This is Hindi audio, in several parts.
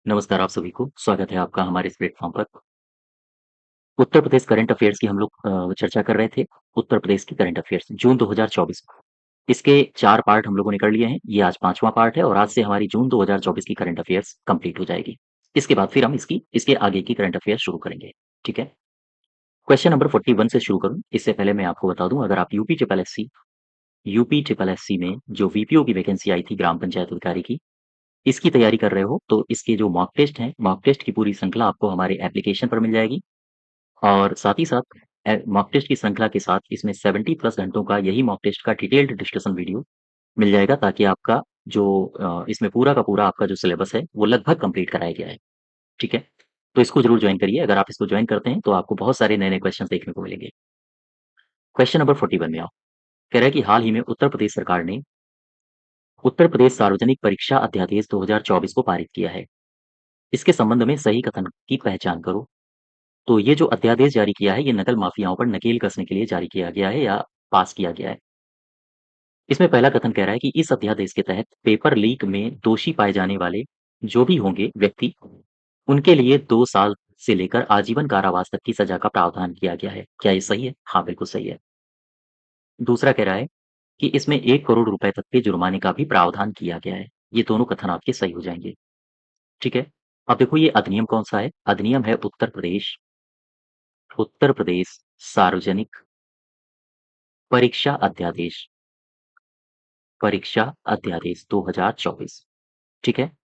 नमस्कार आप सभी को, स्वागत है आपका हमारे इस प्लेटफ़ॉर्म पर। उत्तर प्रदेश करंट अफ़ेयर्स की हम लोग चर्चा कर रहे थे। उत्तर प्रदेश की करंट अफ़ेयर्स जून 2024 इसके 4 पार्ट हम लोगों ने कर लिए हैं। ये आज 5वाँ पार्ट है और आज से हमारी जून 2024 की करंट अफ़ेयर्स कंप्लीट हो जाएगी। इसके बाद फिर हम इसके आगे की करंट अफ़ेयर्स शुरू करेंगे, ठीक है? क्वेश्चन नंबर 41 से शुरू करूँ, इससे पहले मैं आपको बता दूँ अगर आप यूपी ट्रिपल एससी में जो वीपीओ की वैकेंसी आई थी ग्राम पंचायत अधिकारी की, इसकी तैयारी कर रहे हो तो इसके जो मॉक टेस्ट हैं, मॉक टेस्ट की पूरी श्रृंखला आपको हमारे एप्लीकेशन पर मिल जाएगी। और साथ ही साथ मॉक टेस्ट की श्रृंखला के साथ इसमें 70 प्लस घंटों का यही मॉक टेस्ट का डिटेल्ड डिस्कशन वीडियो मिल जाएगा ताकि आपका जो इसमें पूरा का पूरा आपका जो सिलेबस है वो लगभग कंप्लीट कराया गया है, ठीक है? तो इसको ज़रूर जॉइन करिए, अगर आप इसको जॉइन करते हैं तो आपको बहुत सारे नए-नए क्वेश्चंस देखने को मिलेंगे। क्वेश्चन नंबर 41 में आओ, कह रहा है कि हाल ही में उत्तर प्रदेश सरकार ने उत्तर प्रदेश सार्वजनिक परीक्षा अध्यादेश 2024 को पारित किया है। इसके संबंध में सही कथन की पहचान करो। तो ये जो अध्यादेश जारी किया है, ये नकल माफियाओं पर नकेल कसने के लिए जारी किया गया है या पास किया गया है। इसमें पहला कथन कह रहा है कि इस अध्यादेश के तहत पेपर लीक में दोषी पाए जाने वाले जो भी होंगे व्यक्ति, उनके लिए 2 साल से लेकर आजीवन कारावास तक की सजा का प्रावधान किया गया है। क्या ये सही है? हाँ, बिल्कुल सही है। दूसरा कह रहा है कि इसमें 1 करोड़ रुपए तक के जुर्माने का भी प्रावधान किया गया है। ये दोनों कथन आपके सही हो जाएँगे, ठीक है? अब देखो ये अधिनियम कौन-सा है? अधिनियम है उत्तर प्रदेश सार्वजनिक परीक्षा अध्यादेश परीक्षा अध्यादेश 2024, ठीक है?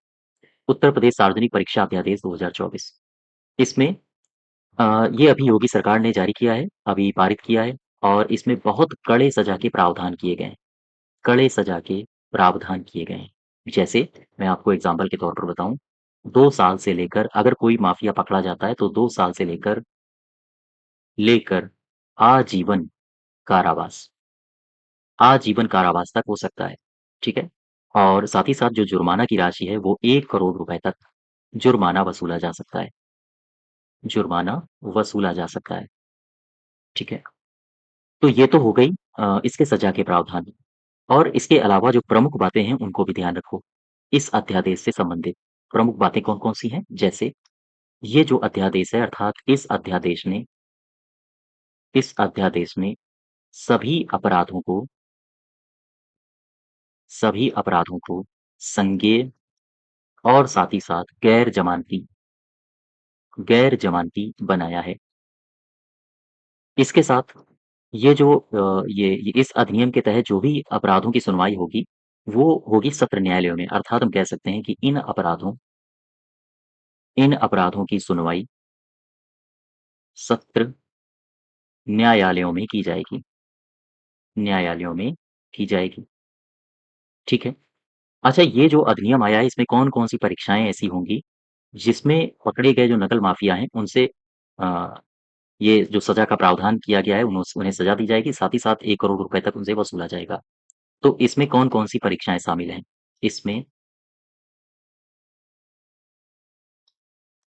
उत्तर प्रदेश सार्वजनिक परीक्षा अध्यादेश 2024 इसमें ये अभी योगी सरकार ने जारी किया है, अभी पारित किया है और इसमें बहुत कड़े सज़ा के प्रावधान किए गए हैं, कड़े सज़ा के प्रावधान किए गए हैं। जैसे मैं आपको एग्ज़ाम्पल के तौर पर बताऊँ, 2 साल से लेकर अगर कोई माफ़िया पकड़ा जाता है तो 2 साल से लेकर लेकर आजीवन कारावास आजीवन कारावास तक हो सकता है, ठीक है? और साथ ही साथ जो जुर्माना की राशि है वो 1 करोड़ रुपए तक जुर्माना वसूला जा सकता है, जुर्माना वसूला जा सकता है, ठीक है? तो ये तो हो गई इसके सज़ा के प्रावधान और इसके अलावा जो प्रमुख बातें हैं उनको भी ध्यान रखो। इस अध्यादेश से संबंधित प्रमुख बातें कौन-कौन सी हैं? जैसे ये जो अध्यादेश है अर्थात इस अध्यादेश ने सभी अपराधों को सभी अपराधों को संज्ञेय और साथ ही साथ गैर ज़मानती बनाया है। इसके साथ ये जो ये इस अधिनियम के तहत जो भी अपराधों की सुनवाई होगी, वो होगी सत्र न्यायालयों में। अर्थात हम कह सकते हैं कि इन अपराधों की सुनवाई सत्र न्यायालयों में की जाएगी न्यायालयों में की जाएगी, ठीक है? अच्छा ये जो अधिनियम आया है इसमें कौन-कौन सी परीक्षाएँ ऐसी होंगी, जिसमें पकड़े गए जो नकल माफिया हैं उनसे अ, ये जो सज़ा का प्रावधान किया गया है उन्हें सज़ा दी जाएगी, साथ ही साथ 1 करोड़ रुपए तक उनसे वसूला जाएगा। तो इसमें कौन-कौन सी परीक्षाएँ शामिल हैं? इसमें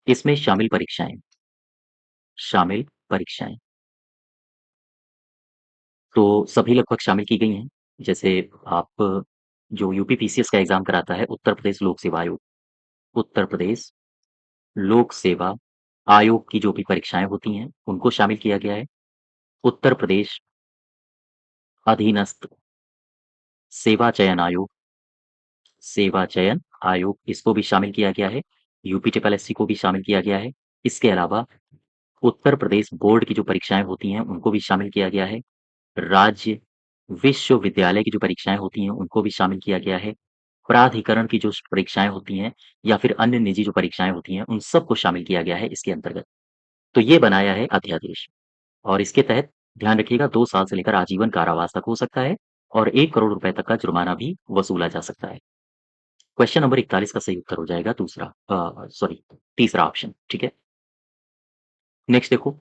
इसमें शामिल परीक्षाएँ तो सभी लगभग शामिल की गई हैं। जैसे आप जो यूपी पीसीएस का एग्ज़ाम कराता है उत्तर प्रदेश लोक सेवा आयोग की जो भी परीक्षाएँ होती हैं, उनको शामिल किया गया है। उत्तर प्रदेश अधीनस्थ सेवा चयन आयोग सेवा चयन आयोग इसको भी शामिल किया गया है। यूपी ट्रिपल एससी को भी शामिल किया गया है। इसके अलावा उत्तर प्रदेश बोर्ड की जो परीक्षाएँ होती हैं, उनको भी शामिल किया गया है। राज्य विश्वविद्यालय की जो परीक्षाएँ होती हैं, उनको भी शामिल किया गया है। प्राधिकरण की जो परीक्षाएँ होती हैं या फिर अन्य निजी जो परीक्षाएँ होती हैं, उन सबको शामिल किया गया है इसके अंतर्गत। तो ये बनाया है अध्यादेश और इसके तहत ध्यान रखिएगा 2 साल से लेकर आजीवन कारावास तक हो सकता है और 1 करोड़ रुपए तक का जुर्माना भी वसूला जा सकता है। क्वेश्चन नंबर 41 का सही उत्तर हो जाएगा तीसरा ऑप्शन, ठीक है? नेक्स्ट देखो,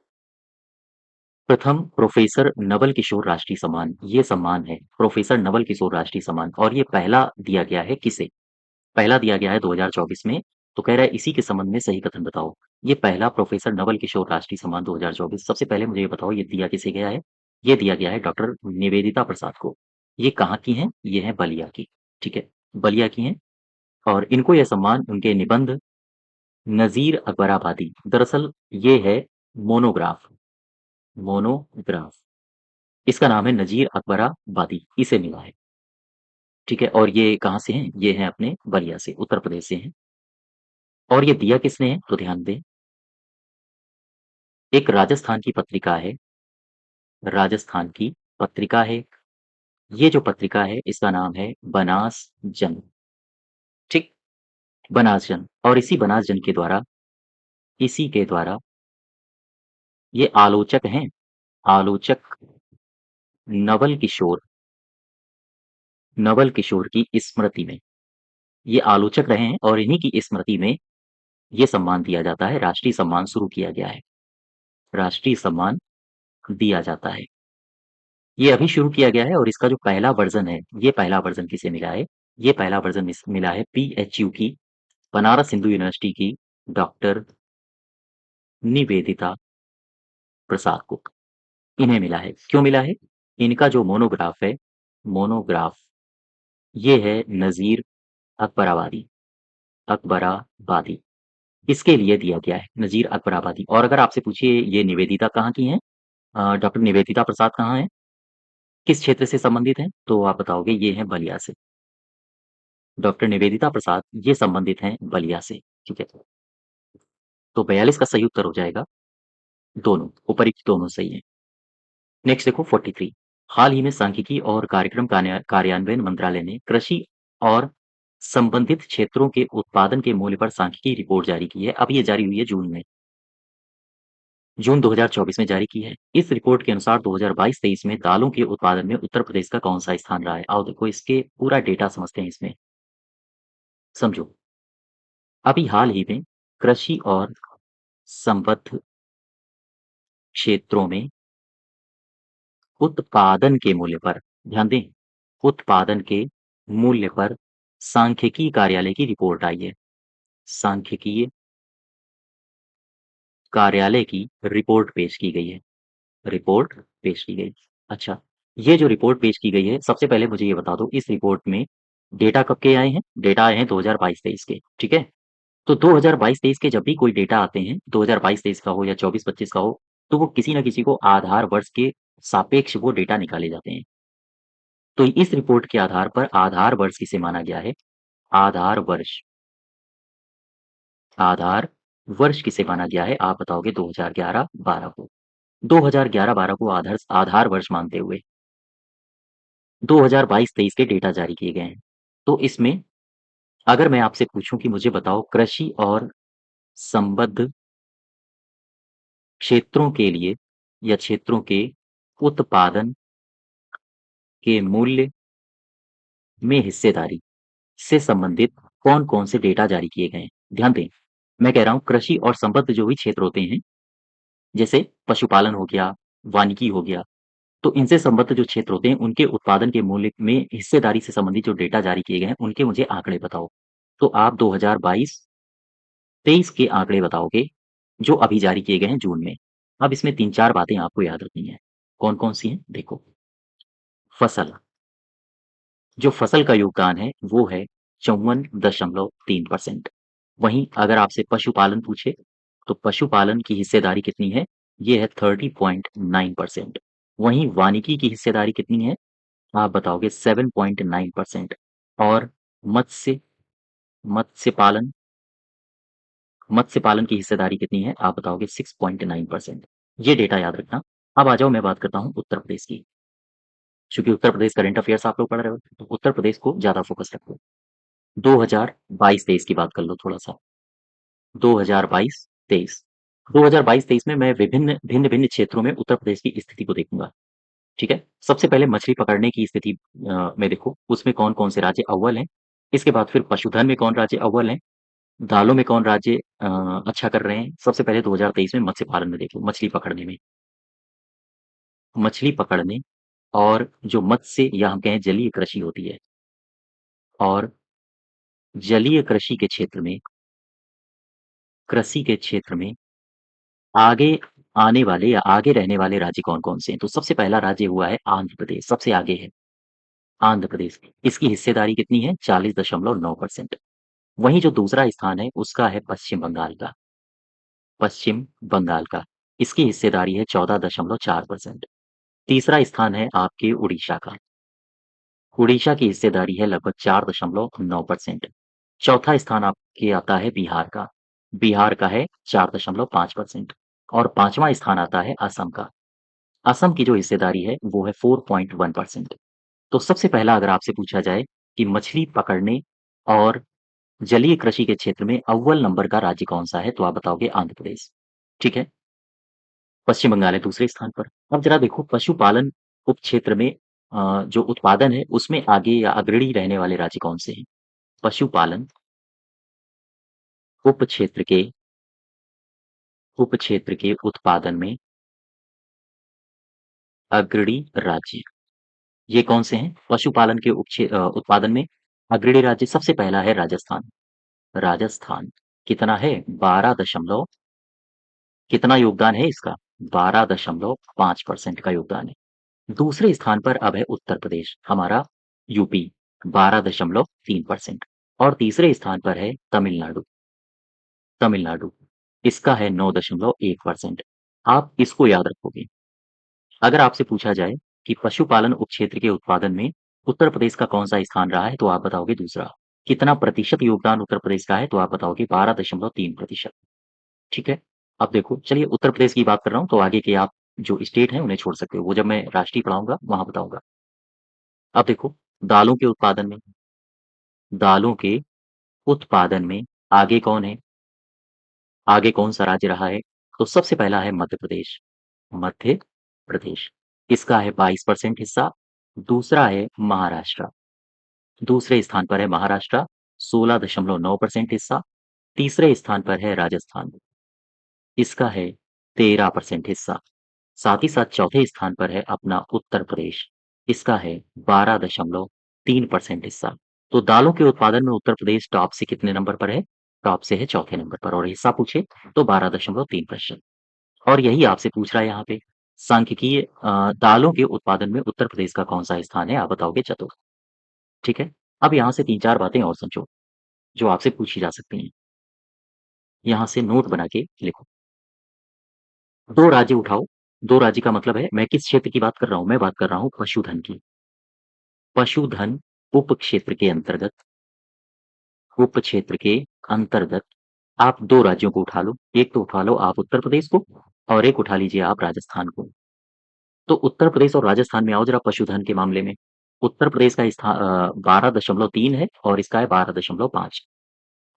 प्रथम प्रोफ़ेसर नवल किशोर राष्ट्रीय सम्मान, ये सम्मान है, प्रोफ़ेसर नवल किशोर राष्ट्रीय सम्मान और ये पहला दिया गया है किसे? पहला दिया गया है 2024 में, तो कह रहा है इसी के संबंध में सही कथन बताओ। ये पहला प्रोफ़ेसर नवल किशोर राष्ट्रीय सम्मान 2024 सबसे पहले मुझे ये बताओ ये दिया किसे गया है? ये दिया गया है डॉक्टर निवेदिता प्रसाद को। ये कहाँ की हैं? ये हैं बलिया की, ठीक है? बलिया की हैं और इनको यह सम्मान उनके निबंध नज़ीर अकबराबादी। दरअसल ये है मोनोग्राफ, मोनोग्राफ। इसका नाम है नज़ीर अकबराबादी, इसे मिला है। ठीक है, और ये कहाँ से हैं? ये हैं अपने बलिया से, उत्तर प्रदेश से हैं। और ये दिया किसने है? तो ध्यान दें, एक राजस्थान की पत्रिका है, राजस्थान की पत्रिका है। ये जो पत्रिका है इसका नाम है बनास जन, ठीक? बनास जन, और इसी के द्वारा ये आलोचक हैं, आलोचक नवल किशोर, नवल किशोर की स्मृति में ये आलोचक रहे हैं, और इन्हीं की स्मृति में ये सम्मान दिया जाता है, राष्ट्रीय सम्मान शुरू किया गया है, राष्ट्रीय सम्मान दिया जाता है। ये अभी शुरू किया गया है, और इसका जो पहला वर्जन है, ये पहला वर्जन किसे मिला है? ये पहला वर्जन मिला है पीएचयू की, बनारस हिंदू यूनिवर्सिटी की डॉक्टर निवेदिता प्रसाद को, इन्हें मिला है। क्यों मिला है? इनका जो मोनोग्राफ है, मोनोग्राफ, ये है नज़ीर अकबराबादी, अकबराबादी, इसके लिए दिया गया है, नज़ीर अकबराबादी। और अगर आपसे पूछिए ये निवेदिता कहाँ की हैं, डॉक्टर निवेदिता प्रसाद कहाँ हैं, किस क्षेत्र से संबंधित हैं? तो आप बताओगे ये हैं बलिया से। डॉक्टर निवेदिता प्रसाद ये संबंधित हैं बलिया से, ठीक है? तो 42 का सही उत्तर हो जाएगा दोनों, ऊपरी दोनों सही हैं। नेक्स्ट देखो 43, हाल ही में सांख्यिकी और कार्यक्रम कार्यान्वयन मंत्रालय ने कृषि और संबंधित क्षेत्रों के उत्पादन के मूल्य पर सांख्यिकी रिपोर्ट जारी की है। अब ये जारी हुई है जून में, जून 2024 में जारी की है। इस रिपोर्ट के अनुसार 2022-23 में दालों के उत्पादन में उत्तर प्रदेश का कौन सा स्थान रहा है? आओ देखो इसके पूरा डेटा समझते हैं इसमें, समझो। अभी हाल ही में कृषि और संबद्ध क्षेत्रों में उत्पादन के मूल्य पर, ध्यान दें, उत्पादन के मूल्य पर सांख्यिकी कार्यालय की रिपोर्ट आई है। सांख्यिकीय कार्यालय की रिपोर्ट पेश की गई है, रिपोर्ट पेश की गई। अच्छा, ये जो रिपोर्ट पेश की गई है, सबसे पहले मुझे ये बता दो इस रिपोर्ट में डेटा कब के आए हैं? डेटा आए हैं 2022-23 के, ठीक है? तो 2022-23 के जब भी कोई डेटा आते हैं, 2022-23 का हो या 24-25 का हो, तो वो किसी न किसी को आधार वर्ष के सापेक्ष वो डेटा निकाले जाते हैं। तो इस रिपोर्ट के आधार पर आधार वर्ष किसे माना गया है? आधार वर्ष, आधार वर्ष किसे माना गया है? आप बताओगे 2011-12 को। 2011-12 को आधार वर्ष मानते हुए 2022-23 के डेटा जारी किए गए हैं। तो इसमें अगर मैं आपसे पूछूं कि मुझे बताओ कृषि और संबद्ध क्षेत्रों के लिए या क्षेत्रों के उत्पादन के मूल्य में हिस्सेदारी से संबंधित कौन-कौन से डेटा जारी किए गए हैं? ध्यान दें, मैं कह रहा हूँ कृषि और संबद्ध जो भी क्षेत्र होते हैं, जैसे पशुपालन हो गया, वानिकी हो गया, तो इनसे संबद्ध जो क्षेत्र होते हैं, उनके उत्पादन के मूल्य में हिस्सेदारी से संबंधित जो डेटा जारी किए गए हैं, उनके मुझे आंकड़े बताओ। तो आप 2022-23 के आंकड़े बताओगे, जो अभी जारी किए गए हैं जून में। अब इसमें 3-4 बातें आपको याद रखनी है। कौन-कौन सी हैं? देखो, फसल, जो फसल का योगदान है, वो है 54.3%। वहीं अगर आपसे पशुपालन पूछे, तो पशुपालन की हिस्सेदारी कितनी है? ये है 30.9%। वहीं वानिकी की हिस्सेदारी कितनी है? आप बताओगे 7.9%। और मत्स्य मत्स्य पालन मत्स्य पालन की हिस्सेदारी कितनी है? आप बताओगे 6.9%। ये डेटा याद रखना। अब आ जाओ, मैं बात करता हूँ उत्तर प्रदेश की। चूँकि उत्तर प्रदेश करंट अफेयर्स आप लोग पढ़ रहे हो, तो उत्तर प्रदेश को ज़्यादा फ़ोकस रखो। 2022-23 की बात कर लो थोड़ा-सा। 2022-23, 2022-23 में मैं विभिन्न भिन्न-भिन्न क्षेत्रों में उत्तर प्रदेश की स्थिति को देखूँगा, ठीक है? सबसे पहले मछली पकड़ने की स्थिति में देखो, उसमें कौन-कौन से राज्य अव्वल हैं। इसके बाद फिर पशुधन में कौन राज्य अव्वल हैं, दालों में कौन राज्य अच्छा कर रहे हैं। सबसे पहले 2023 में मत्स्य पालन में देख लो, मछली पकड़ने में। मछली पकड़ने और जो मत्स्य या हम कहें जलीय कृषि होती है, और जलीय कृषि के क्षेत्र में, कृषि के क्षेत्र में आगे आने वाले या आगे रहने वाले राज्य कौन-कौन से हैं? तो सबसे पहला राज्य हुआ है आंध्र प्रदेश, सबसे आगे है आंध्र प्रदेश। इसकी हिस्सेदारी कितनी है? 40.9%। वहीं जो दूसरा स्थान है उसका है पश्चिम बंगाल का, पश्चिम बंगाल का। इसकी हिस्सेदारी है 14.4%। तीसरा स्थान है आपके उड़ीसा का। उड़ीसा की हिस्सेदारी है लगभग 4.9%। चौथा स्थान आपके आता है बिहार का। बिहार का है 4.5%। और पांचवा स्थान आता है असम का। असम की जो हिस्सेदारी है वो है 4.1%। तो सबसे पहला अगर आपसे पूछा जाए कि मछली पकड़ने और जलीय कृषि के क्षेत्र में अव्वल नंबर का राज्य कौन सा है, तो आप बताओगे आंध्र प्रदेश। ठीक है। पश्चिम बंगाल है दूसरे स्थान पर। अब जरा देखो पशुपालन उप क्षेत्र में जो उत्पादन है उसमें आगे या अग्रणी रहने वाले राज्य कौन से हैं? पशुपालन उप क्षेत्र के उत्पादन में अग्रणी राज्य ये कौन से हैं? पशुपालन के उत्पादन में अग्रणी राज्य सबसे पहला है राजस्थान। राजस्थान कितना है? 12 कितना योगदान है इसका? 12.5% का योगदान है। दूसरे स्थान पर अब है उत्तर प्रदेश, हमारा यूपी, 12.3%। और तीसरे स्थान पर है तमिलनाडु। तमिलनाडु इसका है 9.1%। आप इसको याद रखोगे। अगर आपसे पूछा जाए कि पशुपालन उपक्षेत्र के उत्पादन में उत्तर प्रदेश का कौन सा स्थान रहा है, तो आप बताओगे दूसरा। कितना प्रतिशत योगदान उत्तर प्रदेश का है, तो आप बताओगे 12.3%। ठीक है। अब देखो चलिए उत्तर प्रदेश की बात कर रहा हूँ तो आगे के आप जो स्टेट हैं उन्हें छोड़ सकते हो, वो जब मैं राष्ट्रीय पढ़ाऊंगा वहां बताऊंगा। अब देखो दालों के उत्पादन में, दालों के उत्पादन में आगे कौन है? आगे कौन सा राज्य रहा है? तो सबसे पहला है मध्य प्रदेश। मध्य प्रदेश इसका है 22% हिस्सा। दूसरा है महाराष्ट्र। दूसरे स्थान पर है महाराष्ट्र, 16.9% हिस्सा। तीसरे स्थान पर है राजस्थान। इसका है 13% हिस्सा। साथ ही साथ चौथे स्थान पर है अपना उत्तर प्रदेश। इसका है 12.3% हिस्सा। तो दालों के उत्पादन में उत्तर प्रदेश टॉप से कितने नंबर पर है? टॉप से है चौथे नंबर पर। और हिस्सा पूछे तो 12.3%। और यही आपसे पूछ रहा है यहाँ पे सांख्यिकीय दालों के उत्पादन में उत्तर प्रदेश का कौन सा स्थान है, आप बताओगे चतुर्थ। ठीक है। अब यहाँ से तीन चार बातें और समझो जो आपसे पूछी जा सकती हैं। यहाँ से नोट बना के लिखो। दो राज्य उठाओ। दो राज्य का मतलब है मैं किस क्षेत्र की बात कर रहा हूँ? मैं बात कर रहा हूँ पशुधन की। पशुधन उप क्षेत्र के अंतर्गत, उप क्षेत्र के अंतर्गत आप दो राज्यों को उठा लो। एक तो उठा लो आप उत्तर प्रदेश को और एक उठा लीजिए आप राजस्थान को। तो उत्तर प्रदेश और राजस्थान में आओ जरा पशुधन के मामले में। उत्तर प्रदेश का स्थान 12.3 है और इसका है 12.5।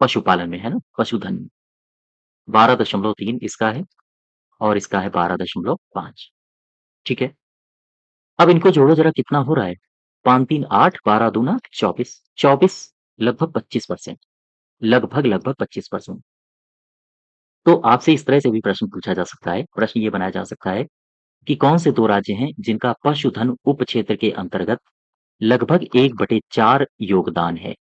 पशुपालन में है ना, पशुधन 12.3 इसका है और इसका है 12.5। ठीक है। अब इनको जोड़ो जरा कितना हो रहा है? 5 3 8 12 दूना 24। 24 लगभग 25%। लगभग 25%। तो आपसे इस तरह से भी प्रश्न पूछा जा सकता है, प्रश्न ये बनाया जा सकता है कि कौन से दो राज्य हैं जिनका पशुधन उप क्षेत्र के अंतर्गत लगभग 1/4 योगदान है।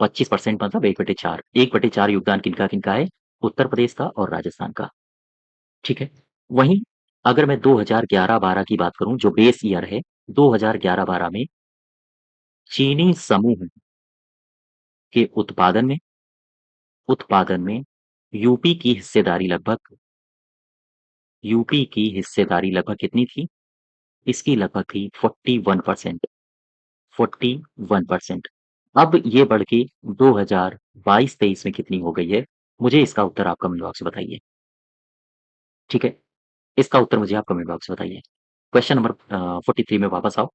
25% मतलब 1/4। 1/4 योगदान किनका किनका है? उत्तर प्रदेश का और राजस्थान का। ठीक है। वहीं अगर मैं 2011-12 की बात करूं जो बेस ईयर है, 2011-12 में चीनी समूह के उत्पादन में यूपी की हिस्सेदारी लगभग कितनी थी? इसकी लगभग थी 41%। 41%। अब ये बढ़ के 2022-23 में कितनी हो गई है? मुझे इसका उत्तर आप कमेंट बॉक्स में बताइए। ठीक है। इसका उत्तर मुझे आप कमेंट बॉक्स में बताइए। क्वेश्चन नंबर 43 में वापस आओ।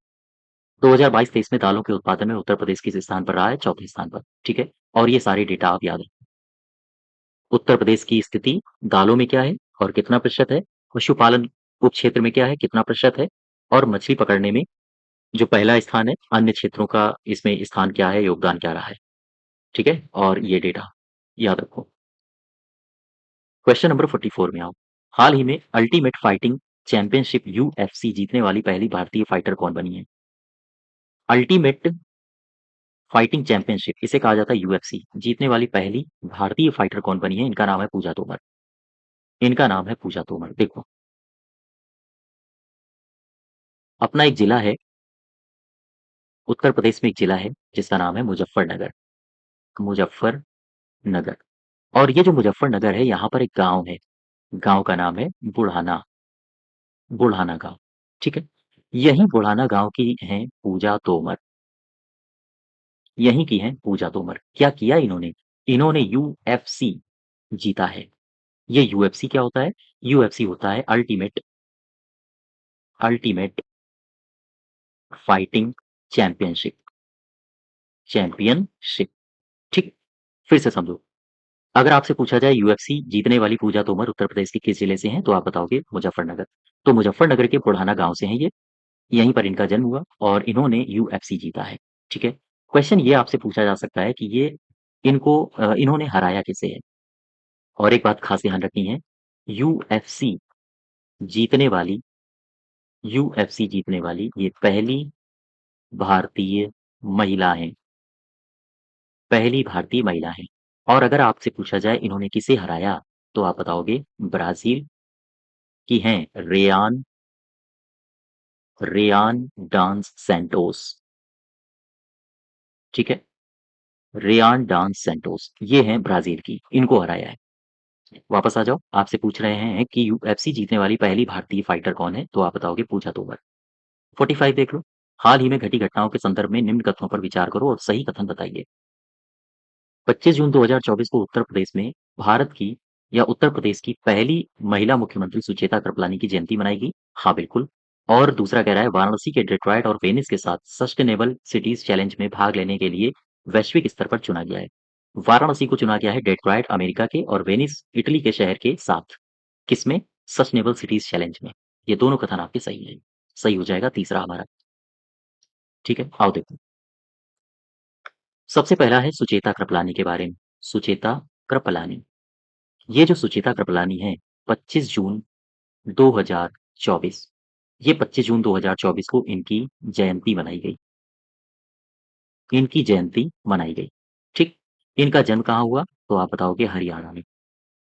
2022-23 में दालों के उत्पादन में उत्तर प्रदेश किस स्थान पर रहा है? चौथे स्थान पर। ठीक है। और ये सारे डेटा आप याद रखें। उत्तर प्रदेश की स्थिति दालों में क्या है और कितना प्रतिशत है? पशुपालन उप क्षेत्र में क्या है, कितना प्रतिशत है? और मछली पकड़ने में जो पहला स्थान है, अन्य क्षेत्रों का इसमें स्थान क्या है, योगदान क्या रहा है? ठीक है। और ये डेटा याद रखो। क्वेश्चन नंबर 44 में आओ। हाल ही में अल्टीमेट फाइटिंग चैंपियनशिप यूएफसी जीतने वाली पहली भारतीय फाइटर कौन बनी है? अल्टीमेट फाइटिंग चैंपियनशिप इसे कहा जाता है यूएफसी। जीतने वाली पहली भारतीय फाइटर कौन बनी है? इनका नाम है पूजा तोमर। इनका नाम है पूजा तोमर। देखो अपना एक जिला है, उत्तर प्रदेश में एक जिला है जिसका नाम है मुजफ्फरनगर। मुजफ्फरनगर। और ये जो मुजफ्फरनगर है, यहाँ पर एक गाँव है, गाँव का नाम है बुढ़ाना, बुढ़ाना गाँव, ठीक है? यही बुढ़ाना गाँव की हैं पूजा तोमर, यहीं की हैं पूजा तोमर। क्या किया इन्होंने? इन्होंने यूएफसी जीता है। ये यूएफसी क्या होता है? यूएफसी होता है अल्टीमेट फाइटिंग चैंपियनशिप, चैंपियनशिप, ठीक? फिर से समझो, अगर आपसे पूछा जाए यूएफसी जीतने वाली पूजा तोमर उत्तर प्रदेश के किस जिले से हैं, तो आप बताओगे मुजफ्फरनगर। तो मुजफ्फरनगर के बुढ़ाना गाँव से हैं ये, यहीं पर इनका जन्म हुआ और इन्होंने यूएफसी जीता है, ठीक है? क्वेश्चन ये आपसे पूछा जा सकता है कि ये इन्होंने हराया किसे है? और एक बात खास ध्यान रखनी है, यूएफसी जीतने वाली यूएफसी जीतने वाली ये पहली भारतीय महिला हैं, पहली भारतीय महिला हैं। और अगर आपसे पूछा जाए इन्होंने किसे हराया, तो आप बताओगे ब्राज़ील की हैं रेयान डांस सैंटोस, ठीक है? रेयान डांस सैंटोस, ये हैं ब्राज़ील की, इनको हराया है। वापस आ जाओ, आपसे पूछ रहे हैं कि यूएफसी जीतने वाली पहली भारतीय फाइटर कौन है, तो आप बताओगे पूजा तोमर। 45 देख लो, हाल ही में घटी घटनाओं के संदर्भ में निम्न कथनों पर विचार करो और सही कथन बताइए। 25 जून 2024 को उत्तर प्रदेश में भारत की या उत्तर प्रदेश की पहली महिला मुख्यमंत्री सुचेता कृपलानी की जयंती मनाई गई। हाँ, बिल्कुल। और दूसरा कह रहा है वाराणसी के डेट्रॉयट और वेनिस के साथ सस्टेनेबल सिटीज चैलेंज में भाग लेने के लिए वैश्विक स्तर पर चुना गया है। वाराणसी को चुना गया है डेट्रॉयट अमेरिका के और वेनिस इटली के शहर के साथ। किसमें? सस्टेनेबल सिटीज चैलेंज में। ये दोनों कथन आपके सही है। सही हो जाएगा तीसरा हमारा। ठीक है, आओ देखो। सबसे पहला है सुचेता कृपलानी के बारे में। सुचेता कृपलानी, ये जो सुचेता कृपलानी है 25 जून 2024, ये 25 जून 2024 को इनकी जयंती मनाई गई, इनकी जयंती मनाई गई, ठीक? इनका जन्म कहाँ हुआ? तो आप बताओगे हरियाणा में,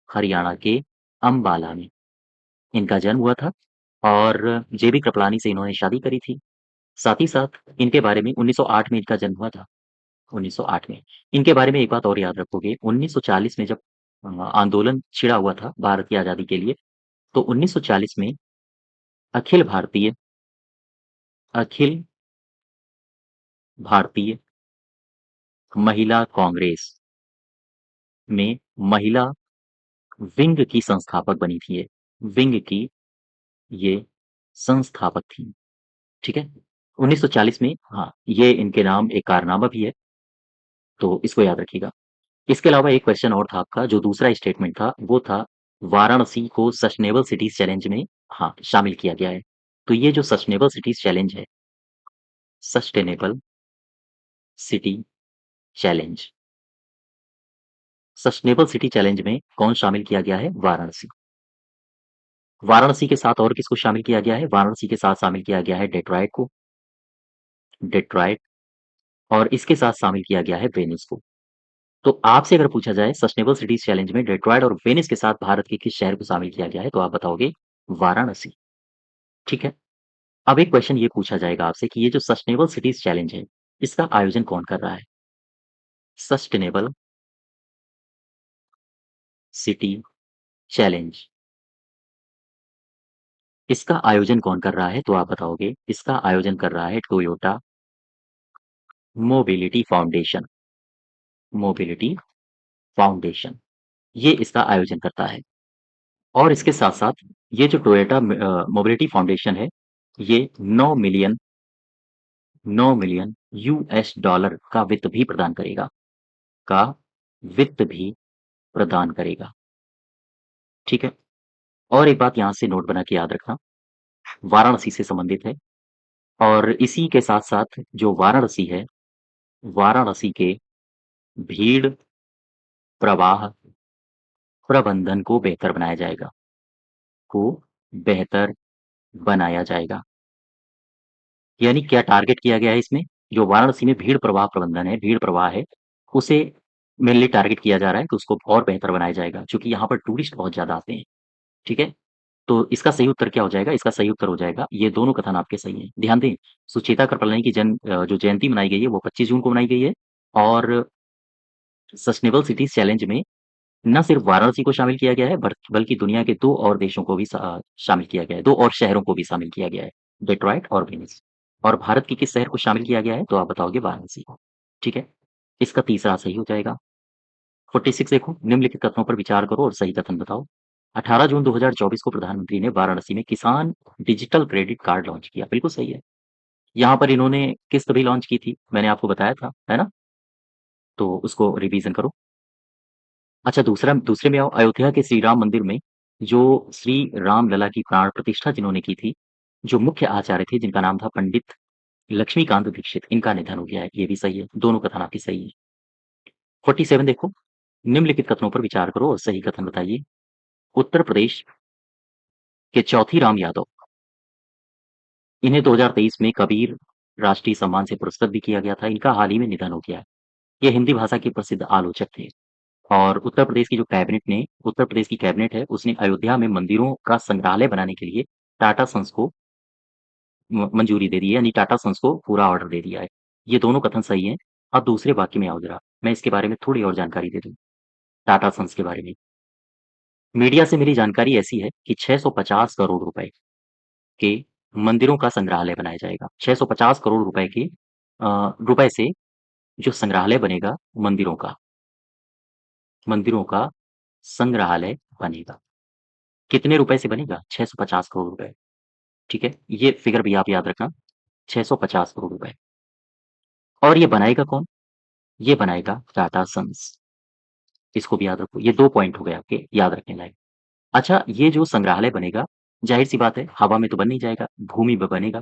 हरियाणा के अम्बाला में इनका जन्म हुआ था और जेबी कृपलानी से इन्होंने शादी करी थी। साथ ही साथ इनके बारे में 1908 में इनका जन्म हुआ था, 1908 में। इनके बारे में एक बात और याद रखोगे, 1940 में जब आंदोलन छिड़ा हुआ था भारत की आज़ादी के लिए, तो 1940 में अखिल भारतीय अखिल भारतीय महिला कांग्रेस में महिला विंग की संस्थापक बनी थी ये, विंग की ये संस्थापक थी, ठीक है? 1940 में, हाँ, ये इनके नाम एक कारनामा भी है, तो इसको याद रखिएगा। इसके अलावा एक क्वेश्चन और था आपका, जो दूसरा स्टेटमेंट था, वो था वाराणसी को सस्टेनेबल सिटीज चैलेंज में, हाँ, शामिल किया गया है। तो ये जो सस्टेनेबल सिटीज चैलेंज है, sustainable city challenge, sustainable city challenge में कौन शामिल किया गया है? वाराणसी। वाराणसी के साथ और किसको शामिल किया गया है? वाराणसी के साथ शामिल किया गया है डेट्रॉयट को, डेट्रॉयट, और इसके साथ शामिल किया गया है वेनिस को। तो आपसे अगर पूछा जाए सस्टेनेबल सिटीज चैलेंज में डेट्रॉयट और वेनिस के साथ भारत के किस शहर को शामिल किया गया है, तो आप बताओगे वाराणसी, ठीक है? अब एक क्वेश्चन ये पूछा जाएगा आपसे कि ये जो सस्टेनेबल सिटीज चैलेंज है, इसका आयोजन कौन कर रहा है? सस्टेनेबल सिटी चैलेंज, इसका आयोजन कौन कर रहा है? तो आप बताओगे इसका आयोजन कर रहा है Toyota mobility foundation, mobility foundation, ये इसका आयोजन करता है। और इसके साथ-साथ ये जो टोयोटा मोबिलिटी फाउंडेशन है, ये 9 मिलियन यूएस डॉलर का वित्त भी प्रदान करेगा, का वित्त भी प्रदान करेगा, ठीक है? और एक बात यहाँ से नोट बना के याद रखना, वाराणसी से संबंधित है और इसी के साथ-साथ जो वाराणसी है, वाराणसी के भीड़ प्रवाह प्रबंधन को बेहतर बनाया जाएगा, को बेहतर बनाया जाएगा। यानी क्या टारगेट किया गया है इसमें? जो वाराणसी में भीड़ प्रवाह प्रबंधन है, भीड़ प्रवाह है, उसे मेनली टारगेट किया जा रहा है, तो उसको और बेहतर बनाया जाएगा, चूँकि यहाँ पर टूरिस्ट बहुत ज़्यादा आते हैं, ठीक है? तो इसका सही उत्तर क्या हो जाएगा? इसका सही उत्तर हो जाएगा, ये दोनों कथन आपके सही हैं। ध्यान दें, सुचेता कृपलानी की जो जयंती मनाई गई है, वो 25 जून को मनाई गई है और सस्टेनेबल सिटीज चैलेंज में न सिर्फ वाराणसी को शामिल किया गया है बल्कि दुनिया के 2 और देशों को भी शामिल किया गया है, 2 और शहरों को भी शामिल किया गया है, डेट्रॉइट और वेनिस। और भारत के किस शहर को शामिल किया गया है? तो आप बताओगे वाराणसी को, ठीक है? इसका तीसरा सही हो जाएगा। 46 देखो, निम्नलिखित कथनों पर विचार करो और सही कथन बताओ। 18 जून 2024 को प्रधानमंत्री ने वाराणसी में किसान डिजिटल क्रेडिट कार्ड लॉन्च किया, बिल्कुल सही है। यहाँ पर इन्होंने किस्त भी लॉन्च की थी, मैंने आपको बताया था, है ना? तो उसको रिवीजन करो। अच्छा, दूसरे में आओ। अयोध्या के श्री राम मंदिर में जो श्री राम लला की प्राण प्रतिष्ठा जिन्होंने की थी, जो मुख्य आचार्य थे जिनका नाम था पंडित लक्ष्मीकांत दीक्षित, इनका निधन हो गया है, ये भी सही है। दोनों कथन आपके सही है। 47 देखो, निम्नलिखित कथनों पर विचार करो और सही कथन बताइए। उत्तर प्रदेश के चौथी राम यादव, इन्हें 2023 में कबीर राष्ट्रीय सम्मान से पुरस्कृत भी किया गया था। इनका हाल ही में निधन हो गया है। ये हिंदी भाषा के प्रसिद्ध आलोचक थे। और उत्तर प्रदेश की कैबिनेट है, उसने अयोध्या में मंदिरों का संग्रहालय बनाने के लिए टाटा सन्स को मंजूरी दे दी है, यानी टाटा सन्स को पूरा ऑर्डर दे दिया है। ये दोनों कथन सही हैं। अब दूसरे वाक्य में आओ जरा, मैं इसके बारे में थोड़ी और जानकारी दे दूं। टाटा सन्स के बारे में मीडिया से मिली जानकारी ऐसी है कि 650 करोड़ रुपए के मंदिरों का संग्रहालय बनाया जाएगा। 650 करोड़ रुपए के रुपए से जो संग्रहालय बनेगा, मंदिरों का संग्रहालय बनेगा। कितने रुपए से बनेगा? 650 करोड़ रुपए। ठीक है, ये फिगर भी आप याद रखना, 650 करोड़ रुपए। और ये बनाएगा कौन? ये बनाएगा टाटा सन्स। इसको भी याद रखो, ये 2 पॉइंट हो गए आपके याद रखने लायक। अच्छा, ये जो संग्रहालय बनेगा, जाहिर-सी बात है, हवा में तो बन नहीं जाएगा, भूमि में बनेगा।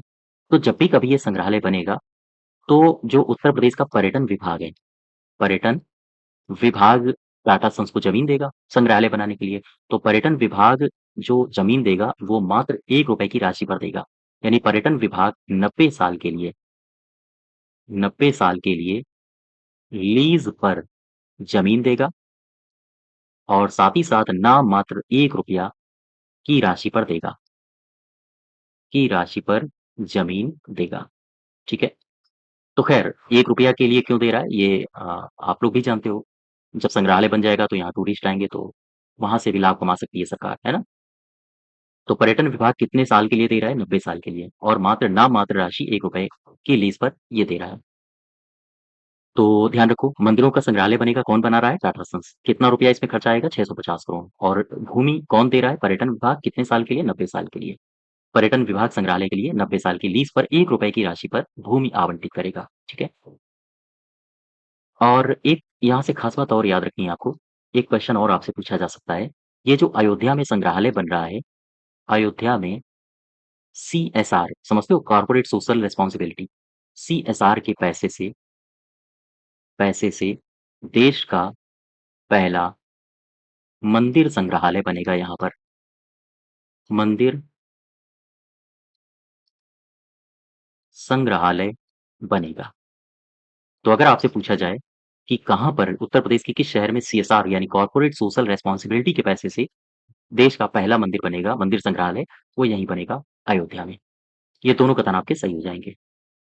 तो जब भी कभी ये संग्रहालय बनेगा, तो जो उत्तर प्रदेश का पर्यटन विभाग है, पर्यटन विभाग टाटा सन्स को ज़मीन देगा संग्रहालय बनाने के लिए। तो पर्यटन विभाग जो ज़मीन देगा, वो मात्र ₹1 की राशि पर देगा। यानी पर्यटन विभाग 90 साल के लिए लीज़ पर ज़मीन देगा और साथ ही साथ नाम मात्र ₹1 की राशि पर देगा, की राशि पर ज़मीन देगा। ठीक है? तो ख़ैर ₹1 के लिए क्यों दे रहा है ये आप लोग भी जानते हो। जब संग्रहालय बन जाएगा तो यहाँ टूरिस्ट आएँगे तो वहाँ से भी लाभ कमा सकती है सरकार, है ना? तो पर्यटन विभाग कितने साल के लिए दे रहा है? 90 साल के लिए और नाम मात्र राशि ₹1 की लीज़ पर ये दे रहा है। तो ध्यान रखो, मंदिरों का संग्रहालय बनेगा, कौन बना रहा है? टाटा सन्स। कितना रुपया इसमें खर्चा आएगा? 650 करोड़। और भूमि कौन दे रहा है? पर्यटन विभाग। कितने साल के लिए? 90 साल के लिए। पर्यटन विभाग संग्रहालय के लिए 90 साल की लीज़ पर ₹1 की राशि पर भूमि आवंटित करेगा। ठीक है? और एक यहाँ से खास बात और याद रखनी है आपको, एक क्वेश्चन और आपसे पूछा जा सकता है। ये जो अयोध्या में संग्रहालय बन रहा है, अयोध्या में सीएसआर समझते हो? Corporate social responsibility. सीएसआर के पैसे से देश का पहला मंदिर संग्रहालय बनेगा यहाँ पर। मंदिर संग्रहालय बनेगा। तो अगर आपसे पूछा जाए कि कहाँ पर उत्तर प्रदेश के किस शहर में सीएसआर यानी कॉर्पोरेट सोशल रिस्पॉन्सिबिलिटी के पैसे से देश का पहला मंदिर बनेगा, मंदिर संग्रहालय, वो यहीं बनेगा, अयोध्या में। ये दोनों कथन आपके सही हो जाएँगे।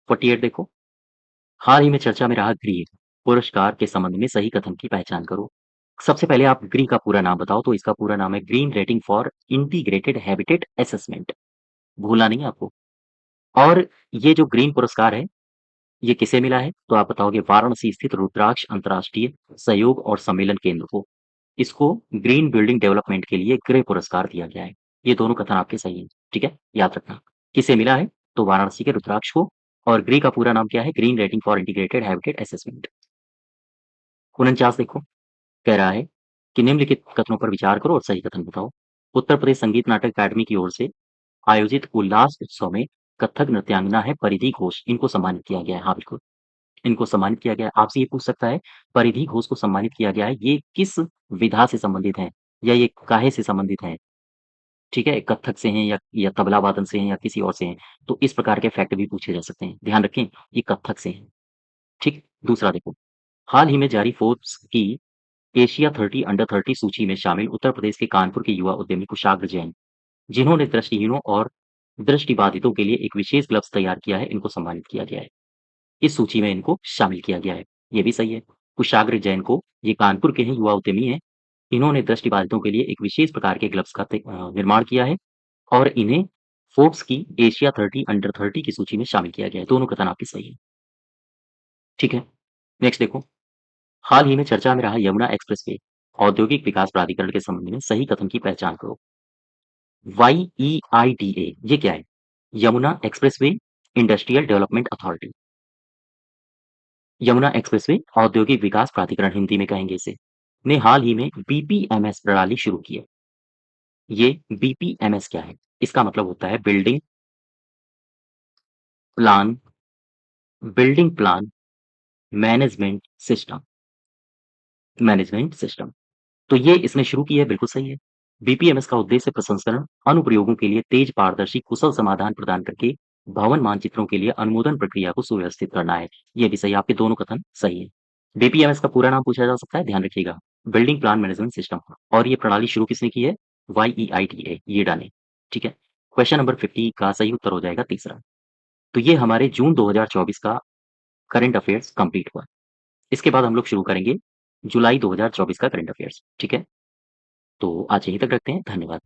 48 देखो, हाल ही में चर्चा में रहा ग्रीन पुरस्कार के संबंध में सही कथन की पहचान करो। सबसे पहले आप ग्री का पूरा नाम बताओ, तो इसका पूरा नाम है green rating for integrated habitat assessment, भूलना नहीं है आपको। और ये जो ग्रीन पुरस्कार है, ये किसे मिला है? तो आप बताओगे वाराणसी स्थित रुद्राक्ष अंतर्राष्ट्रीय सहयोग और सम्मेलन केंद्र को। इसको ग्रीन बिल्डिंग डेवलपमेंट के लिए ग्रे पुरस्कार दिया गया है। ये दोनों कथन आपके सही हैं, ठीक है? याद रखना। किसे मिला है? तो वाराणसी के रुद्राक्ष को। और ग्रे का पूरा नाम क्या है? Green rating for integrated habitat assessment. 49 देखो, कह रहा है कि निम्नलिखित कथनों पर विचार करो और सही कथन बताओ। उत्तर प्रदेश संगीत नाटक अकादमी की ओर से आयोजित उल्लास उत्सव में कथक नृत्यांगना है परिधि घोष, इनको सम्मानित किया गया है। हाँ, बिल्कुल, इनको सम्मानित किया गया है। आपसे ये पूछ सकता है, परिधि घोष को सम्मानित किया गया है, ये किस विधा से संबंधित हैं या ये काहे से संबंधित हैं? ठीक है, कत्थक से हैं या तबला वादन से हैं या किसी और से हैं। तो इस प्रकार के फैक्ट भी पूछे जा सकते हैं। ध्यान रखें, ये कत्थक से हैं। ठीक, दूसरा देखो, हाल ही में जारी फोर्ब्स की एशिया 30 अंडर 30 सूची में शामिल उत्तर प्रदेश के कानपुर के युवा उद्यमी कुशाग्र जैन, जिन्होंने दृष्टिहीनों और दृष्टिबाधितों के लिए एक विशेष ग्लव्स तैयार किया है, इनको सम्मानित किया गया है। इस सूची में इनको शामिल किया गया है। ये भी सही है। कुशाग्र जैन को, ये कानपुर के हैं, युवा उद्यमी हैं। इन्होंने दृष्टिबाधितों के लिए एक विशेष प्रकार के ग्लव्स का निर्माण किया है और इन्हें फोर्ब्स की एशिया 30 अंडर 30 की सूची में शामिल किया गया है। दोनों कथन आपके सही हैं। ठीक है, नेक्स्ट देखो। हाल ही में चर्चा में रहा यमुना एक्सप्रेसवे औद्योगिक विकास प्राधिकरण के संबंध में सही कथन की पहचान करो। YEIDA ये क्या है? Yamuna expressway industrial development authority. Yamuna expressway औद्योगिक विकास प्राधिकरण हिंदी में कहेंगे इसे, ने हाल ही में BPMS प्रणाली शुरू की है। ये BPMS क्या है? इसका मतलब होता है plan building plan management system management system. तो ये इसने शुरू की है, बिल्कुल सही है। बीपीएमएस का उद्देश्य प्रसंस्करण अनुप्रयोगों के लिए तेज, पारदर्शी, कुशल समाधान प्रदान करके भवन मानचित्रों के लिए अनुमोदन प्रक्रिया को सुव्यवस्थित करना है। ये भी सही, आपके दोनों कथन सही है। बीपीएमएस का पूरा नाम पूछा जा सकता है, ध्यान रखिएगा, बिल्डिंग प्लान मैनेजमेंट सिस्टम। और ये प्रणाली शुरू किसने की है? YEIDA, ये डालें। ठीक है, क्वेश्चन नंबर 50 का सही उत्तर हो जाएगा तीसरा। तो ये हमारे जून 2024 का करंट अफेयर्स कंप्लीट हुआ। इसके बाद हम लोग शुरू करेंगे जुलाई 2024 का करंट अफेयर्स। ठीक है, तो आज यहीं तक रखते हैं। धन्यवाद।